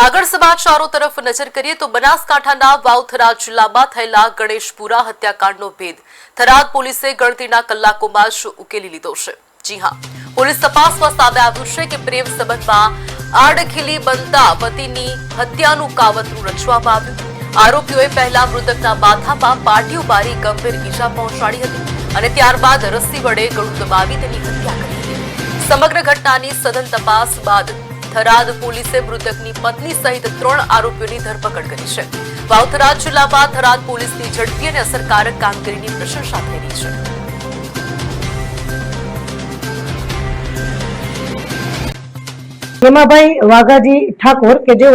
આગળ સમાચારો તરફ નજર કરીએ તો બનાસકાંઠાના વાવથરા જિલ્લામાં થયેલા ગણેશપુરા હત્યાકાંડનો ભેદ થરાદ પોલીસે ગણતરીના કલાકોમાં જ ઉકેલી લીધો છે। જી હા, પોલીસ તપાસમાં સામે આવ્યું છે કે પ્રેમ સંબંધમાં આડખીલી બનતા પતિની હત્યાનું કાવતરું રચવામાં આવ્યું। આરોપીઓએ પહેલા મૃતકના માથામાં પાટિયું મારી ગંભીર ઈજા પહોંચાડી હતી અને ત્યારબાદ રસ્સી વડે ગળું દબાવી તેની હત્યા કરી હતી। સમગ્ર ઘટનાની સઘન તપાસ બાદ થરાદ પોલીસે મૃતકની પત્ની સહિત 3 આરોપીઓની ધરપકડ કરી છે। વાવથરા જિલ્લામાં થરાદ પોલીસની ઝડપી અને અસરકારક કામગીરીની પ્રશંસા થઈ રહી છે। हेमाभाई वाघाजी ठाकोर के जो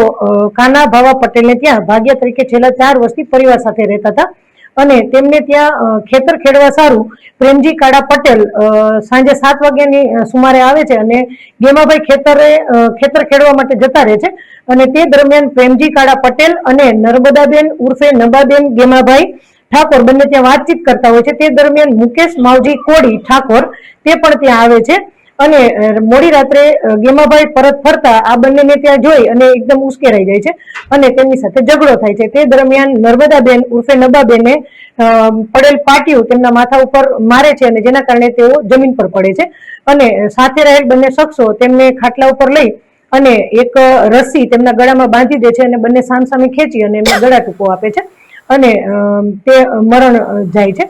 काना भावा पटेल ने त्या भाग्य तरीके छेल्ला 4 वर्षथी परिवार साथे रहता था અને તેમને ત્યાં ખેતર ખેડવા સારું પ્રેમજી કાડા પટેલ સાંજે 7 વાગ્યાની સુમારે આવે છે અને ગેમાભાઈ ખેતર ખેડવા માટે જતા રહે છે અને તે દરમિયાન પ્રેમજી કાડા પટેલ અને નર્મદાબેન ઉર્ફે નબાબેન ગેમાભાઈ ઠાકોર બંને ત્યાં વાતચીત કરતા હોય છે। તે દરમિયાન મુકેશ માવજી કોડી ઠાકોર તે પણ ત્યાં આવે છે અને મોડી રાત્રે ગેમાભાઈ પરત ફરતા આ બંનેને ત્યાં જોઈ અને એકદમ ઉશ્કેરાઈ જાય છે અને તેમની સાથે ઝઘડો થાય છે। તે દરમિયાન નર્મદાબેન ઉર્ફે નબાબેને પડેલ પાટિયું તેમના માથા ઉપર મારે છે અને જેના કારણે તેઓ જમીન પર પડે છે અને સાથે રહેલ બંને શખ્સો તેમને ખાટલા ઉપર લઈ અને એક રસ્સી તેમના ગળામાં બાંધી દે છે અને બંને સામસામે ખેંચી અને એમના ગળા ટૂંકો આપે છે અને તે મરણ જાય છે।